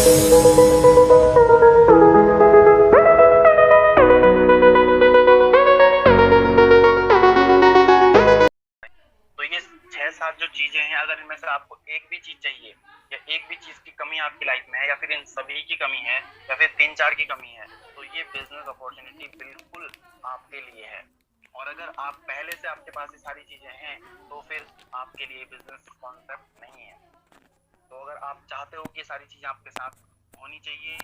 तो ये 6-7 जो चीजें हैं, अगर इनमें से आपको एक भी चीज चाहिए या एक भी चीज की कमी आपकी लाइफ में है या फिर इन सभी की कमी है या फिर 3-4 की कमी है, तो ये बिजनेस अपॉर्चुनिटी बिल्कुल आपके लिए है। और अगर आप पहले से आपके पास ये सारी चीजें हैं तो फिर आपके लिए बिजनेस कॉन्सेप्ट नहीं है। तो अगर आप चाहते हो कि ये सारी चीजें आपके साथ होनी चाहिए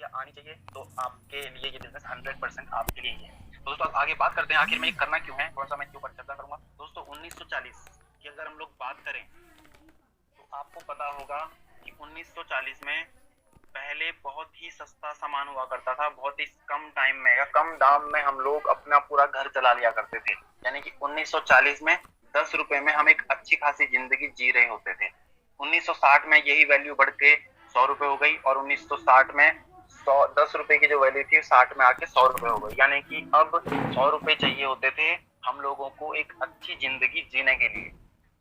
या आनी चाहिए, तो आपके लिए ये बिजनेस 100% आपके लिए ही है। तो दोस्तों आगे बात करते हैं आखिर में ये करना क्यों है, थोड़ा सा मैं इसके ऊपर चर्चा करूंगा। दोस्तों 1940 की अगर हम लोग बात करें तो आपको पता होगा कि 1940 में पहले बहुत ही सस्ता सामान हुआ करता था, बहुत ही कम टाइम में या कम दाम में हम लोग अपना पूरा घर चला लिया करते थे। यानी कि 1940 में 10 रुपए में हम एक अच्छी खासी जिंदगी जी रहे होते थे। 1960 में यही वैल्यू बढ़ के 100 रुपए हो गई और 1960 में 10 रुपए की जो वैल्यू थी 60 में आके 100 रुपए हो गई। यानी कि अब 100 रुपए चाहिए होते थे हम लोगों को एक अच्छी जिंदगी जीने के लिए।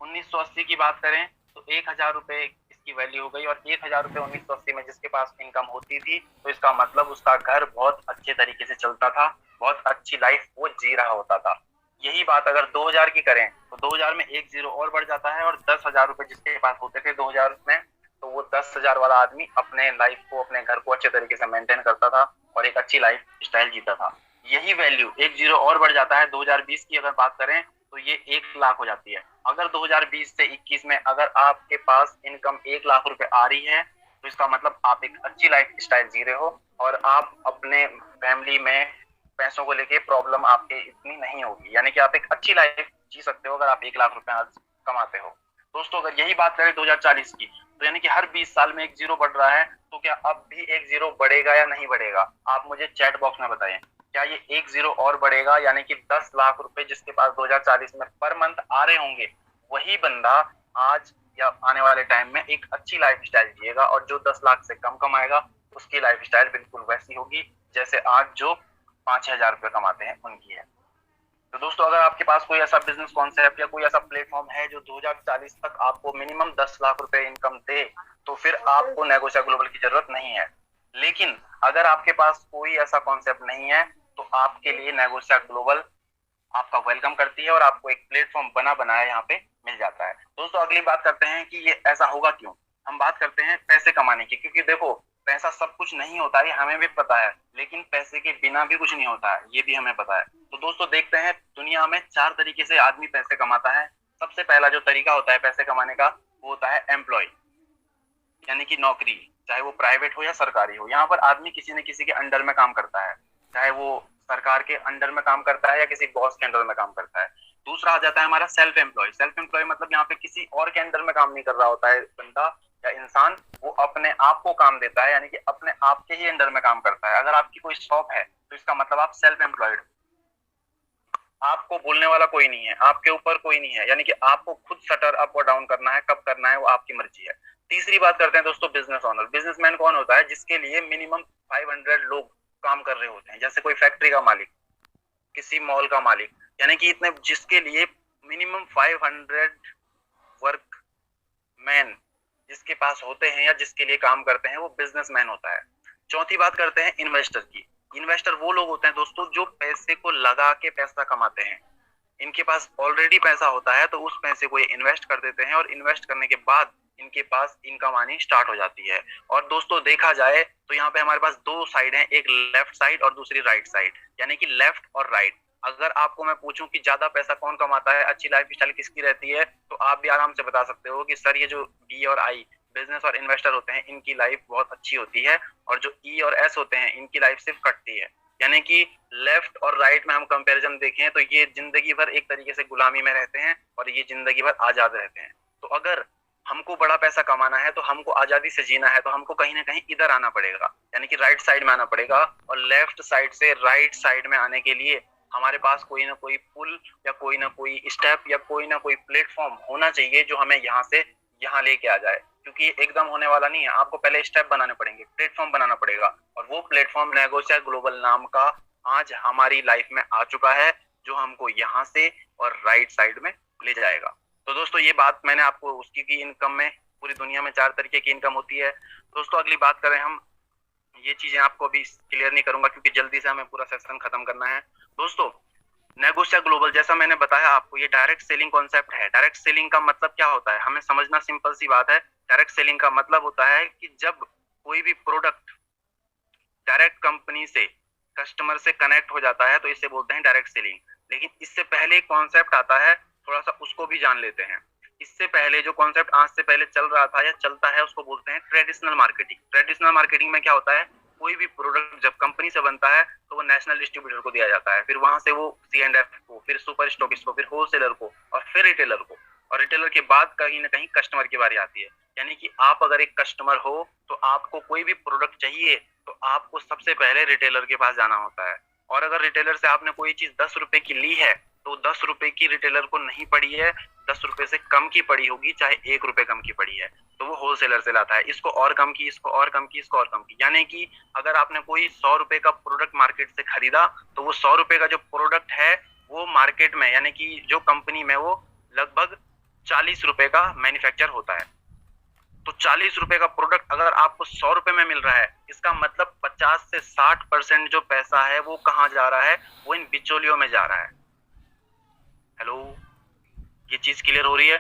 1980 की बात करें तो 1000 रुपए इसकी वैल्यू हो गई और 1000 रुपए 1980 में जिसके पास इनकम होती थी तो इसका मतलब उसका घर बहुत अच्छे तरीके से चलता था, बहुत अच्छी लाइफ वो जी रहा होता था। यही बात अगर 2000 की करें तो 2000 में एक जीरो और बढ़ जाता है और 10,000 रुपए जिसके पास होते थे 2000 में, तो वो 10,000 वाला आदमी अपने लाइफ को, अपने घर को अच्छे तरीके से मेंटेन करता था और एक अच्छी लाइफ स्टाइल जीता था। यही वैल्यू एक जीरो और बढ़ जाता है 2020 की अगर बात करें तो ये 1 लाख हो जाती है। अगर 2020 से 21 में अगर आपके पास इनकम 1 लाख रुपए आ रही है तो इसका मतलब आप एक अच्छी लाइफ स्टाइल जी रहे हो और आप अपने फैमिली में पैसों को लेके प्रॉब्लम आपके इतनी नहीं होगी। यानी कि आप एक अच्छी लाइफ जी सकते हो अगर आप 1 लाख रुपए आज कमाते हो। दोस्तों अगर यही बात करें 2040 की तो यानी कि हर 20 साल में एक जीरो बढ़ रहा है, तो क्या अब भी एक जीरो बढ़ेगा या नहीं बढ़ेगा? आप मुझे चैट बॉक्स में बताएं, क्या ये एक जीरो और बढ़ेगा? यानी कि 10 लाख रुपए जिसके पास 2040 में पर मंथ आ रहे होंगे वही बंदा आज या आने वाले टाइम में एक अच्छी लाइफ स्टाइल जिएगा और जो 10 लाख से कम कमाएगा उसकी लाइफ स्टाइल बिल्कुल वैसी होगी जैसे आज जो 5,000 रुपए कमाते हैं उनकी है। तो दोस्तों अगर आपके पास कोई ऐसा बिजनेस कॉन्सेप्ट या कोई ऐसा प्लेटफॉर्म है जो 2040 तक आपको मिनिमम 10 लाख रुपए इनकम दे तो फिर आपको नेगोशिया ग्लोबल की जरूरत नहीं है। लेकिन अगर आपके पास कोई ऐसा कॉन्सेप्ट नहीं है तो आपके लिए नेगोशिया ग्लोबल आपका वेलकम करती है और आपको एक प्लेटफॉर्म बना बनाया यहाँ पे मिल जाता है। दोस्तों अगली बात करते हैं कि ये ऐसा होगा क्यों। हम बात करते हैं पैसे कमाने की, क्योंकि देखो पैसा सब कुछ नहीं होता है, हमें भी पता है, लेकिन पैसे के बिना भी कुछ नहीं होता है, ये भी हमें पता है। तो दोस्तों देखते हैं दुनिया में 4 तरीके से आदमी पैसे कमाता है। सबसे पहला जो तरीका होता है पैसे कमाने का वो होता है एम्प्लॉय, यानी कि नौकरी, चाहे वो प्राइवेट हो या सरकारी हो। यहाँ पर आदमी किसी न किसी के अंडर में काम करता है, चाहे वो सरकार के अंडर में काम करता है या किसी बॉस के अंडर में काम करता है। दूसरा आ जाता है हमारा सेल्फ एम्प्लॉय। सेल्फ एम्प्लॉय मतलब यहाँ पे किसी और के अंडर में काम नहीं कर रहा होता है बंदा या इंसान, वो अपने आप को काम देता है, यानी कि अपने आप के ही अंडर में काम करता है। अगर आपकी कोई शॉप है तो इसका मतलब आप सेल्फ एम्प्लॉयड, आपको बोलने वाला कोई नहीं है, आपके ऊपर कोई नहीं है, यानी कि आपको खुद शटर अप और डाउन करना है, कब करना है वो आपकी मर्जी है। तीसरी बात करते हैं दोस्तों बिजनेस ओनर। बिजनेसमैन कौन होता है? जिसके लिए मिनिमम 500 लोग काम कर रहे होते हैं, जैसे कोई फैक्ट्री का मालिक, किसी मॉल का मालिक, यानी कि इतने जिसके लिए मिनिमम 500 वर्क मैन जिसके पास होते हैं या जिसके लिए काम करते हैं वो बिजनेसमैन होता है। चौथी बात करते हैं इन्वेस्टर की। इन्वेस्टर वो लोग होते हैं दोस्तों जो पैसे को लगा के पैसा कमाते हैं। इनके पास ऑलरेडी पैसा होता है तो उस पैसे को ये इन्वेस्ट कर देते हैं और इन्वेस्ट करने के बाद इनके पास इनकम आनी स्टार्ट हो जाती है। और दोस्तों देखा जाए तो यहाँ पे हमारे पास दो साइड हैं, एक लेफ्ट साइड और दूसरी राइट साइड, यानी कि लेफ्ट और राइट। अगर आपको मैं पूछूं कि ज्यादा पैसा कौन कमाता है, अच्छी लाइफ स्टाइल किसकी रहती है, तो आप भी आराम से बता सकते हो कि सर ये जो बी और आई बिजनेस और इन्वेस्टर होते हैं इनकी लाइफ बहुत अच्छी होती है और जो ई और एस होते हैं इनकी लाइफ सिर्फ कटती है। यानी कि लेफ्ट और राइट में हम कंपैरिजन देखें तो ये जिंदगी भर एक तरीके से गुलामी में रहते हैं और ये जिंदगी भर आजाद रहते हैं। तो अगर हमको बड़ा पैसा कमाना है तो हमको आजादी से जीना है तो हमको कहीं ना कहीं इधर आना पड़ेगा, यानी कि राइट साइड में आना पड़ेगा। और लेफ्ट साइड से राइट साइड में आने के लिए हमारे पास कोई ना कोई पुल या कोई ना कोई स्टेप या कोई ना कोई प्लेटफॉर्म होना चाहिए जो हमें यहाँ से यहाँ लेके आ जाए, क्योंकि एकदम होने वाला नहीं है। आपको पहले स्टेप बनाने पड़ेंगे, प्लेटफॉर्म बनाना पड़ेगा और वो प्लेटफॉर्म नेगोशिया ग्लोबल नाम का आज हमारी लाइफ में आ चुका है जो हमको यहाँ से और राइट साइड में ले जाएगा। तो दोस्तों ये बात मैंने आपको उसकी की इनकम में पूरी दुनिया में 4 तरीके की इनकम होती है। दोस्तों अगली बात करें हम, ये चीजें आपको अभी क्लियर नहीं करूंगा क्योंकि जल्दी से हमें पूरा सेशन खत्म करना है। दोस्तों नेगोशिया ग्लोबल, जैसा मैंने बताया आपको, ये डायरेक्ट सेलिंग कॉन्सेप्ट है। डायरेक्ट सेलिंग का मतलब क्या होता है, हमें समझना सिंपल सी बात है। डायरेक्ट सेलिंग का मतलब होता है कि जब कोई भी प्रोडक्ट डायरेक्ट कंपनी से कस्टमर से कनेक्ट हो जाता है तो इसे बोलते हैं डायरेक्ट सेलिंग। लेकिन इससे पहले एक कॉन्सेप्ट आता है, थोड़ा सा उसको भी जान लेते हैं। इससे पहले जो कॉन्सेप्ट आज से पहले चल रहा था या चलता है उसको बोलते हैं ट्रेडिशनल मार्केटिंग। ट्रेडिशनल मार्केटिंग में क्या होता है, कोई भी प्रोडक्ट जब कंपनी से बनता है तो वो नेशनल डिस्ट्रीब्यूटर को दिया जाता है, फिर वहां से वो C&F को, फिर सुपर स्टॉकिस्ट को, फिर होलसेलर को और फिर रिटेलर को, और रिटेलर के बाद कहीं ना कहीं कस्टमर की बारी आती है। यानी कि आप अगर एक कस्टमर हो तो आपको कोई भी प्रोडक्ट चाहिए तो आपको सबसे पहले रिटेलर के पास जाना होता है। और अगर रिटेलर से आपने कोई चीज 10 रुपए की ली है तो 10 रुपए की रिटेलर को नहीं पड़ी है, 10 रुपए से कम की पड़ी होगी, चाहे 1 रुपए कम की पड़ी है, तो वो होलसेलर से लाता है। इसको और कम की, इसको और कम की, इसको और कम की। यानी कि अगर आपने कोई 100 रुपए का प्रोडक्ट मार्केट से खरीदा तो वो 100 रुपए का जो प्रोडक्ट है वो मार्केट में, यानी कि जो कंपनी में, वो लगभग 40 रुपए का मैन्युफैक्चर होता है। तो 40 रुपए का प्रोडक्ट अगर आपको 100 रुपए में मिल रहा है, इसका मतलब 50 से 60% जो पैसा है वो कहाँ जा रहा है, वो इन बिचौलियों में जा रहा है। हेलो, ये चीज क्लियर हो रही है?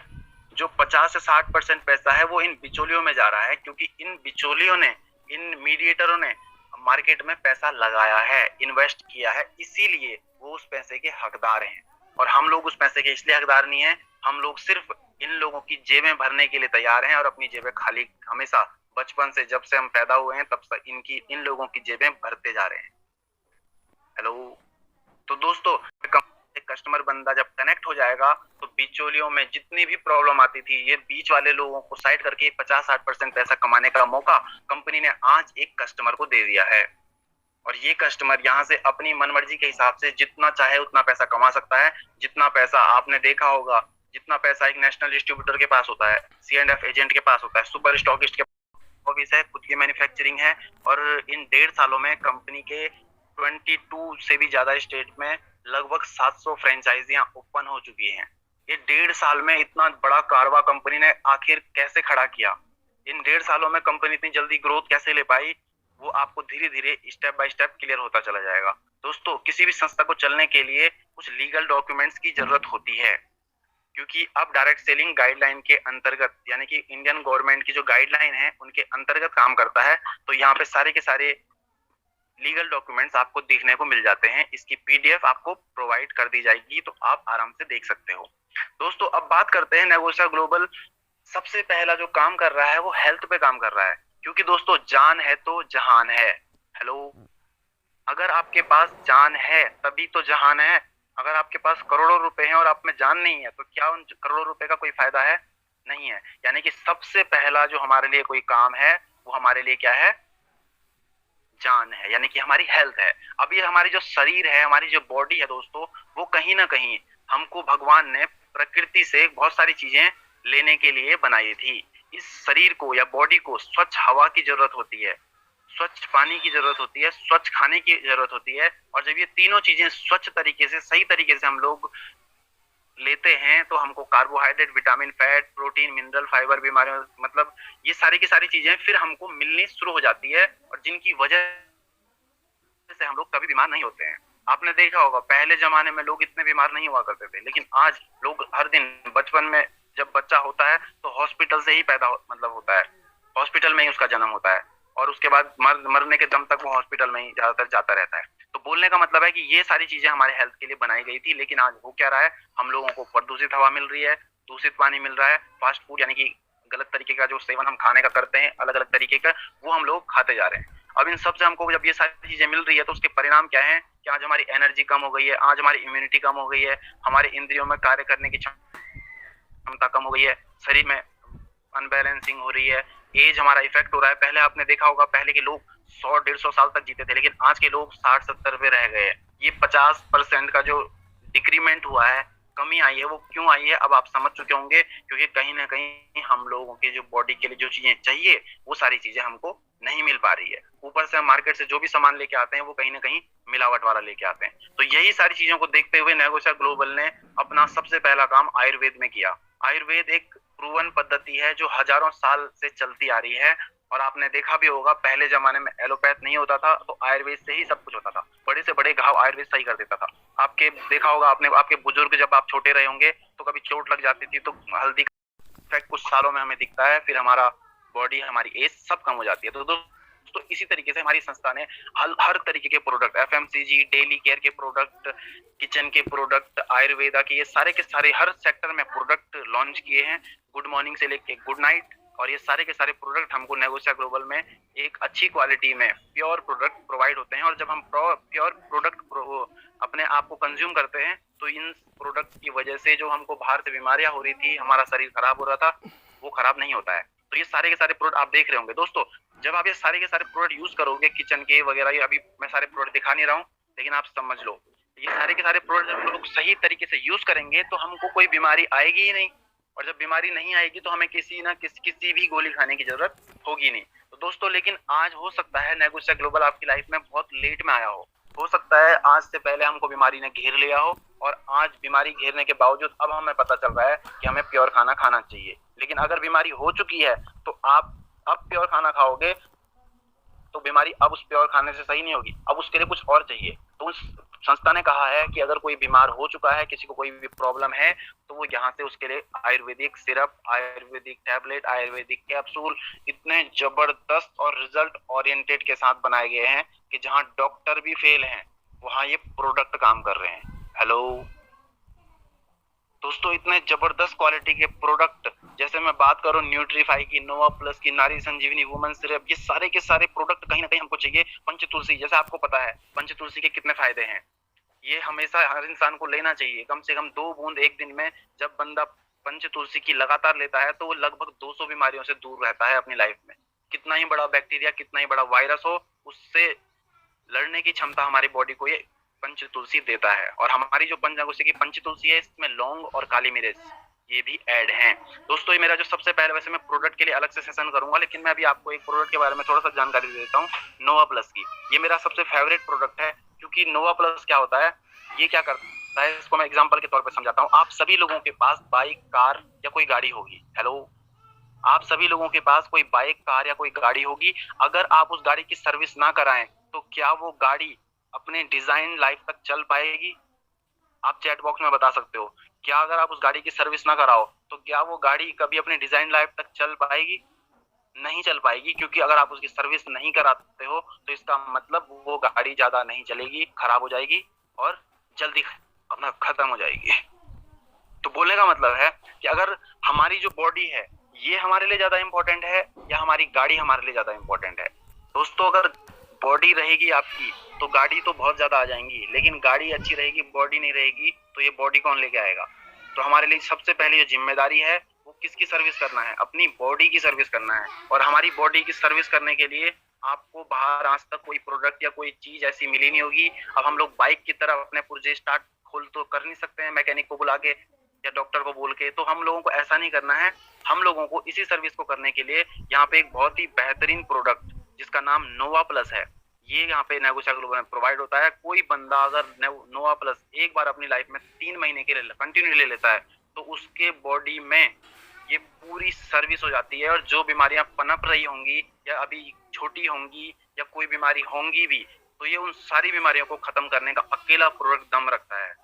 जो 50 से 60% पैसा है वो इन बिचौलियों में जा रहा है, क्योंकि इन बिचौलियों ने, इन मीडिएटरों ने मार्केट में पैसा लगाया है, इन्वेस्ट किया है, इसीलिए वो उस पैसे के हकदार हैं। और हम लोग उस पैसे के इसलिए हकदार नहीं है, हम लोग सिर्फ इन लोगों की जेबें भरने के लिए तैयार हैं और अपनी जेबें खाली हमेशा, बचपन से जब से हम पैदा हुए हैं तब से इन लोगों की जेबें भरते जा रहे हैं। हेलो, तो दोस्तों एक कस्टमर बंदा जब कनेक्ट हो जाएगा तो बिचौलियों में जितनी भी प्रॉब्लम आती थी, ये बीच वाले लोगों को साइड करके 50-60% पैसा कमाने का मौका कंपनी ने आज एक कस्टमर को दे दिया है। और ये कस्टमर यहाँ से अपनी मनमर्जी के हिसाब से जितना चाहे उतना पैसा कमा सकता है। जितना पैसा आपने देखा होगा, जितना पैसा एक नेशनल डिस्ट्रीब्यूटर के पास होता है, C&F एजेंट के पास होता है, सुपर स्टॉकिस्ट के ऑफिस है, खुद की मैन्युफैक्चरिंग है। और इन 1.5 सालों में कंपनी के 22 से भी ज्यादा स्टेट में लगभग 700 फ्रेंचाइजियां ओपन हो चुकी हैं। ये 1.5 साल में इतना बड़ा कारवा कंपनी ने आखिर कैसे खड़ा किया, इन 1.5 सालों में कंपनी इतनी जल्दी ग्रोथ कैसे ले पाई, वो आपको धीरे धीरे स्टेप बाय स्टेप क्लियर होता चला जाएगा। दोस्तों किसी भी संस्था को चलने के लिए कुछ लीगल डॉक्यूमेंट्स की जरूरत होती है, क्योंकि अब डायरेक्ट सेलिंग गाइडलाइन के अंतर्गत, यानी कि इंडियन गवर्नमेंट की जो गाइडलाइन है उनके अंतर्गत काम करता है। तो यहाँ पे सारे के सारे लीगल डॉक्यूमेंट्स आपको देखने को मिल जाते हैं। इसकी PDF आपको प्रोवाइड कर दी जाएगी, तो आप आराम से देख सकते हो। दोस्तों अब बात करते हैं, नेगोशिया ग्लोबल सबसे पहला जो काम कर रहा है वो हेल्थ पे काम कर रहा है, क्योंकि दोस्तों जान है तो जहान है। हेलो, अगर आपके पास जान है तभी तो जहान है। अगर आपके पास करोड़ों रुपए हैं और आप में जान नहीं है तो क्या उन करोड़ों रुपए का कोई फायदा है? नहीं है। यानी कि सबसे पहला जो हमारे लिए कोई काम है वो हमारे लिए क्या है? जान है, यानी कि हमारी हेल्थ है। अब ये हमारी जो शरीर है, हमारी जो बॉडी है दोस्तों, वो कहीं ना कहीं हमको भगवान ने प्रकृति से बहुत सारी चीजें लेने के लिए बनाई थी। इस शरीर को या बॉडी को स्वच्छ हवा की जरूरत होती है, स्वच्छ पानी की जरूरत होती है, स्वच्छ खाने की जरूरत होती है। और जब ये तीनों चीजें स्वच्छ तरीके से, सही तरीके से हम लोग लेते हैं तो हमको carbohydrate, vitamin, fat, protein, mineral, fibre, बीमारियों, मतलब ये सारी की सारी चीजें फिर हमको मिलनी शुरू हो जाती है, और जिनकी वजह से हम लोग कभी बीमार नहीं होते हैं। आपने देखा होगा पहले जमाने में लोग इतने बीमार नहीं हुआ करते थे, लेकिन आज लोग हर दिन, बचपन में जब बच्चा होता है तो हॉस्पिटल से ही मतलब होता है, हॉस्पिटल में ही उसका जन्म होता है, और उसके बाद मरने के दम तक वो हॉस्पिटल में ही ज्यादातर जाता रहता है। तो बोलने का मतलब है कि ये सारी चीजें हमारे हेल्थ के लिए बनाई गई थी, लेकिन आज हो क्या रहा है, हम लोगों को प्रदूषित हवा मिल रही है, दूषित पानी मिल रहा है, फास्ट फूड यानी कि गलत तरीके का जो सेवन हम खाने का करते हैं, अलग अलग तरीके का, वो हम लोग खाते जा रहे हैं। अब इन सब से हमको जब ये सारी चीजें मिल रही है तो उसके परिणाम क्या है कि आज हमारी एनर्जी कम हो गई है, आज हमारी इम्यूनिटी कम हो गई है, हमारे इंद्रियों में कार्य करने की क्षमता कम हो गई है, शरीर में अनबैलेंसिंग हो रही है, एज हमारा इफेक्ट हो रहा है। पहले आपने देखा होगा पहले के लोग 100-150 साल तक जीते थे, लेकिन आज के लोग 60-70 पे रह गए। ये 50% का जो डिक्रीमेंट हुआ है, कमी आई है, वो क्यों आई है अब आप समझ चुके होंगे, क्योंकि कहीं ना कहीं हम लोगों के जो बॉडी के लिए जो चीजें चाहिए वो सारी चीजें हमको नहीं मिल पा रही है। ऊपर से हम मार्केट से जो भी सामान लेके आते हैं वो कहीं ना कहीं मिलावट वाला लेके आते हैं। तो यही सारी चीजों को देखते हुए नेगोशिया ग्लोबल ने अपना सबसे पहला काम आयुर्वेद में किया। आयुर्वेद एक प्रूवन पद्धति है जो हजारों साल से चलती आ रही है। और आपने देखा भी होगा पहले जमाने में एलोपैथ नहीं होता था तो आयुर्वेद से ही सब कुछ होता था। बड़े से बड़े घाव आयुर्वेद सही कर देता था। आपके देखा होगा आपने, आपके बुजुर्ग जब आप छोटे रहे होंगे तो कभी चोट लग जाती थी तो हल्दी का इफेक्ट कुछ सालों में हमें दिखता है, फिर हमारा बॉडी, हमारी एज सब कम हो जाती है। तो दोस्तों इसी तरीके से हमारी संस्था ने हर तरीके के प्रोडक्ट, एफएमसीजी, डेली केयर के प्रोडक्ट, किचन के प्रोडक्ट, आयुर्वेदा के, ये सारे के सारे हर सेक्टर में प्रोडक्ट लॉन्च किए हैं। गुड मॉर्निंग से लेके गुड नाइट, और ये सारे के सारे प्रोडक्ट हमको नेगोशिया ग्लोबल में एक अच्छी क्वालिटी में प्योर प्रोडक्ट प्रोवाइड होते हैं। और जब हम प्योर प्रोडक्ट अपने आप को कंज्यूम करते हैं तो इन प्रोडक्ट की वजह से जो हमको बाहर से बीमारियां हो रही थी, हमारा शरीर खराब हो रहा था, वो खराब नहीं होता है। तो ये सारे के सारे प्रोडक्ट आप देख रहे होंगे दोस्तों। जब आप ये सारे के सारे प्रोडक्ट यूज करोगे किचन के वगैरह, ये अभी मैं सारे प्रोडक्ट दिखा नहीं रहा हूँ, लेकिन आप समझ लो ये सारे के सारे प्रोडक्ट जब लोग सही तरीके से यूज करेंगे तो हमको कोई बीमारी आएगी ही नहीं। और जब बीमारी नहीं आएगी तो हमें किसी भी गोली खाने की जरूरत होगी नहीं। तो दोस्तों लेकिन आज हो सकता है नेगोशिया ग्लोबल आपकी लाइफ में बहुत लेट में आया हो सकता है आज से पहले हमको बीमारी ने घेर लिया हो, और आज बीमारी घेरने के बावजूद अब हमें पता चल रहा है कि हमें प्योर खाना खाना चाहिए। लेकिन अगर बीमारी हो चुकी है तो आप अब प्योर खाना खाओगे तो बीमारी अब उस प्योर खाने से सही नहीं होगी, अब उसके लिए कुछ और चाहिए। तो उस संस्था ने कहा है कि अगर कोई बीमार हो चुका है, किसी को कोई भी प्रॉब्लम है, तो वो यहाँ से उसके लिए Ayurvedic syrup, Ayurvedic tablet, Ayurvedic capsule इतने जबरदस्त और रिजल्ट ओरिएंटेड के साथ बनाए गए हैं कि जहाँ डॉक्टर भी फेल हैं वहाँ ये प्रोडक्ट काम कर रहे हैं। हेलो दोस्तों, इतने जबरदस्त क्वालिटी के प्रोडक्ट, जैसे मैं बात करूं न्यूट्रीफाई की, नोवा प्लस की, नारी संजीवनी वुमेन सिरप, ये सारे के सारे प्रोडक्ट कहीं ना कहीं हमको चाहिए। पंचतुलसी, जैसे आपको पता है पंचतुलसी के कितने फायदे हैं, ये हमेशा हर इंसान को लेना चाहिए। कम से कम 2 बूंद एक दिन में जब बंदा पंचतुलसी की लगातार लेता है तो वो लगभग 200 बीमारियों से दूर रहता है अपनी लाइफ में। कितना ही बड़ा बैक्टीरिया, कितना ही बड़ा वायरस हो, उससे लड़ने की क्षमता हमारी बॉडी को ये पंचतुलसी देता है। और हमारी जो पंचगोष्ठी की पंचतुलसी है, इसमें लौंग और काली मिर्च ये भी ऐड हैं। दोस्तों ये मेरा जो सबसे पहले, वैसे मैं प्रोडक्ट के लिए अलग से सेशन करूंगा, लेकिन मैं अभी आपको एक प्रोडक्ट के बारे में थोड़ा सा जानकारी दे देता हूँ, नोवा प्लस की। ये मेरा सबसे फेवरेट प्रोडक्ट है, क्योंकि नोवा प्लस क्या होता है, ये क्या करता है, इसको मैं एग्जाम्पल के तौर पर समझाता हूँ। आप सभी लोगों के पास बाइक, कार या कोई गाड़ी होगी। हेलो, आप सभी लोगों के पास कोई बाइक, कार या कोई गाड़ी होगी। अगर आप उस गाड़ी की सर्विस ना कराएं तो क्या वो गाड़ी अपने डिजाइन लाइफ तक चल पाएगी? आप चैट बॉक्स में बता सकते हो। क्या अगर आप उस गाड़ी की सर्विस ना कराओ तो क्या वो गाड़ी कभी अपने डिजाइन लाइफ तक चल पाएगी? नहीं चल पाएगी, क्योंकि अगर आप उसकी सर्विस नहीं कराते हो तो इसका मतलब वो गाड़ी ज्यादा नहीं चलेगी, खराब हो जाएगी और जल्दी अपना खत्म हो जाएगी। तो बोलने का मतलब है कि अगर हमारी जो बॉडी है ये हमारे लिए ज्यादा इंपॉर्टेंट है या हमारी गाड़ी हमारे लिए ज्यादा इंपॉर्टेंट है? दोस्तों अगर बॉडी रहेगी आपकी तो गाड़ी तो बहुत ज्यादा आ जाएंगी, लेकिन गाड़ी अच्छी रहेगी, बॉडी नहीं रहेगी, तो ये बॉडी कौन लेके आएगा? तो हमारे लिए सबसे पहले जो जिम्मेदारी है वो किसकी सर्विस करना है? अपनी बॉडी की सर्विस करना है। और हमारी बॉडी की सर्विस करने के लिए आपको बाहर आज तक कोई प्रोडक्ट या कोई चीज ऐसी मिली नहीं होगी। अब हम लोग बाइक की तरह अपने पुर्जे स्टार्ट खोल तो कर नहीं सकते हैं मैकेनिक को बुला के या डॉक्टर को बोल के, तो हम लोगों को ऐसा नहीं करना है। हम लोगों को इसी सर्विस को करने के लिए यहाँ पे एक बहुत ही बेहतरीन प्रोडक्ट जिसका नाम नोवा प्लस है, ये यहाँ पे नेगोशिया ग्लोबल में प्रोवाइड होता है। कोई बंदा अगर नोवा प्लस एक बार अपनी लाइफ में 3 महीने के लिए कंटिन्यू ले लेता है तो उसके बॉडी में ये पूरी सर्विस हो जाती है। और जो बीमारियां पनप रही होंगी या अभी छोटी होंगी या कोई बीमारी होंगी भी, तो ये उन सारी बीमारियों को खत्म करने का अकेला प्रोडक्ट दम रखता है।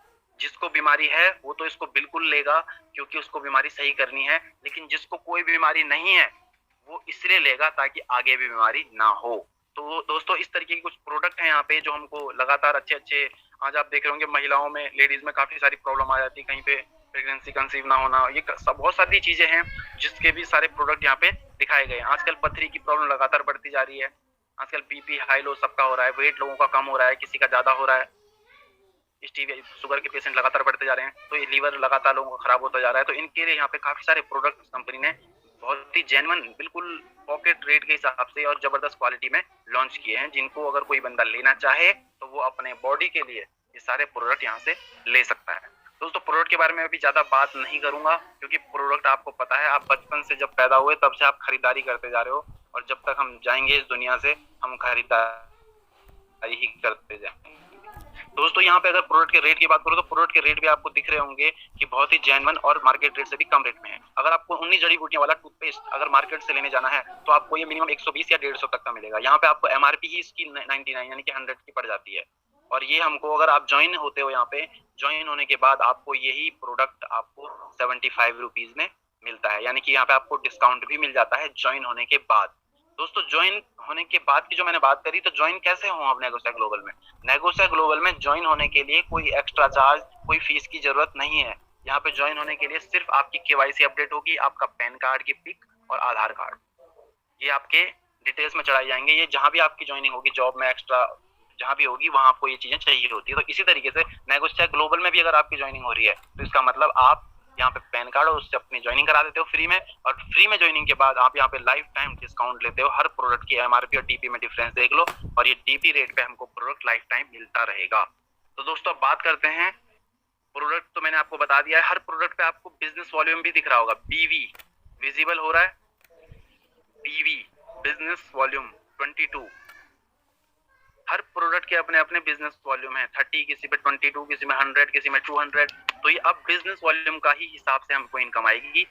जिसको बीमारी है वो तो इसको बिल्कुल लेगा क्योंकि उसको बीमारी सही करनी है, लेकिन जिसको कोई बीमारी नहीं है वो इसलिए लेगा ताकि आगे भी बीमारी ना हो। तो दोस्तों इस तरीके के कुछ प्रोडक्ट हैं यहाँ पे जो हमको लगातार अच्छे, आज आप देख रहे होंगे महिलाओं में, लेडीज में काफी सारी प्रॉब्लम आ जाती है, कहीं पे प्रेगनेंसी कंसीव ना होना, ये बहुत सारी चीजें हैं जिसके भी सारे प्रोडक्ट यहाँ पे दिखाए गए हैं। आजकल पथरी की प्रॉब्लम लगातार बढ़ती जा रही है, आजकल बीपी हाई लो सबका हो रहा है, वेट लोगों का कम हो रहा है, किसी का ज्यादा हो रहा है, स्टीविया शुगर के पेशेंट लगातार बढ़ते जा रहे हैं, तो ये लीवर लगातार लोगों का खराब होता जा रहा है। तो इनके लिए यहाँ पे काफी सारे प्रोडक्ट कंपनी ने बहुत ही जेन्युइन, बिल्कुल पॉकेट रेट के हिसाब से और जबरदस्त क्वालिटी में लॉन्च किए हैं, जिनको अगर कोई बंदा लेना चाहे तो वो अपने बॉडी के लिए ये सारे प्रोडक्ट यहाँ से ले सकता है। दोस्तों प्रोडक्ट के बारे में अभी ज्यादा बात नहीं करूंगा, क्योंकि प्रोडक्ट आपको पता है, आप बचपन से जब पैदा हुए तब से आप खरीदारी करते जा रहे हो, और जब तक हम जाएंगे इस दुनिया से हम खरीदारी ही करते जाएंगे। दोस्तों यहाँ पे अगर प्रोडक्ट के रेट की बात करो तो प्रोडक्ट के रेट भी आपको दिख रहे होंगे कि बहुत ही जेन्युइन और मार्केट रेट से भी कम रेट में है। अगर आपको 19 जड़ी बूटियों वाला टूथपेस्ट अगर मार्केट से लेने जाना है तो आपको ये मिनिमम 120 या 150 तक का मिलेगा। यहाँ पे आपको एमआरपी ही इसकी 99 यानी कि 100 की पड़ जाती है। और ये हमको अगर आप ज्वाइन होते हो, यहाँ पे ज्वाइन होने के बाद आपको यही प्रोडक्ट आपको 75 रुपीज में मिलता है, यानी कि यहाँ पे आपको डिस्काउंट भी मिल जाता है ज्वाइन होने के बाद। दोस्तों ज्वाइन होने के बाद की जो मैंने बात करी, तो ज्वाइन कैसे हो आप नेगोशिया ग्लोबल में? नेगोशिया ग्लोबल में ज्वाइन होने के लिए कोई एक्स्ट्रा चार्ज, कोई फीस की जरूरत नहीं है। यहाँ पे ज्वाइन होने के लिए सिर्फ आपकी केवाईसी अपडेट होगी, आपका पैन कार्ड की पिक और आधार कार्ड, ये आपके डिटेल्स में चढ़ाई जाएंगे। ये जहां भी आपकी ज्वाइनिंग होगी, जॉब में एक्स्ट्रा जहां भी होगी, वहां आपको ये चीजें चाहिए होती है। तो इसी तरीके से नेगोशिया ग्लोबल में भी अगर आपकी ज्वाइनिंग हो रही है तो इसका मतलब आप यहाँ पे पैन कार्ड और उससे अपनी ज्वाइनिंग करा देते हो फ्री में, और फ्री में ज्वाइनिंग के बाद आप यहाँ पे लाइफ टाइम डिस्काउंट लेते हो। हर प्रोडक्ट की एमआरपी और डीपी में डिफरेंस देख लो, और ये डीपी रेट पे हमको प्रोडक्ट लाइफ टाइम मिलता रहेगा। तो दोस्तों अब बात करते हैं प्रोडक्ट। तो मैंने आपको बता दिया है, हर प्रोडक्ट पे आपको बिजनेस वॉल्यूम भी दिख रहा होगा, बीवी विजिबल हो रहा है, बीवी बिजनेस वॉल्यूम 22। हर प्रोडक्ट के अपने अपने बिजनेस वॉल्यूम है, 30, किसी पे 22, किसी में 100, किसी में 200। तो ये अब बिजनेस वॉल्यूम का ही हिसाब से हमको इनकम आएगी।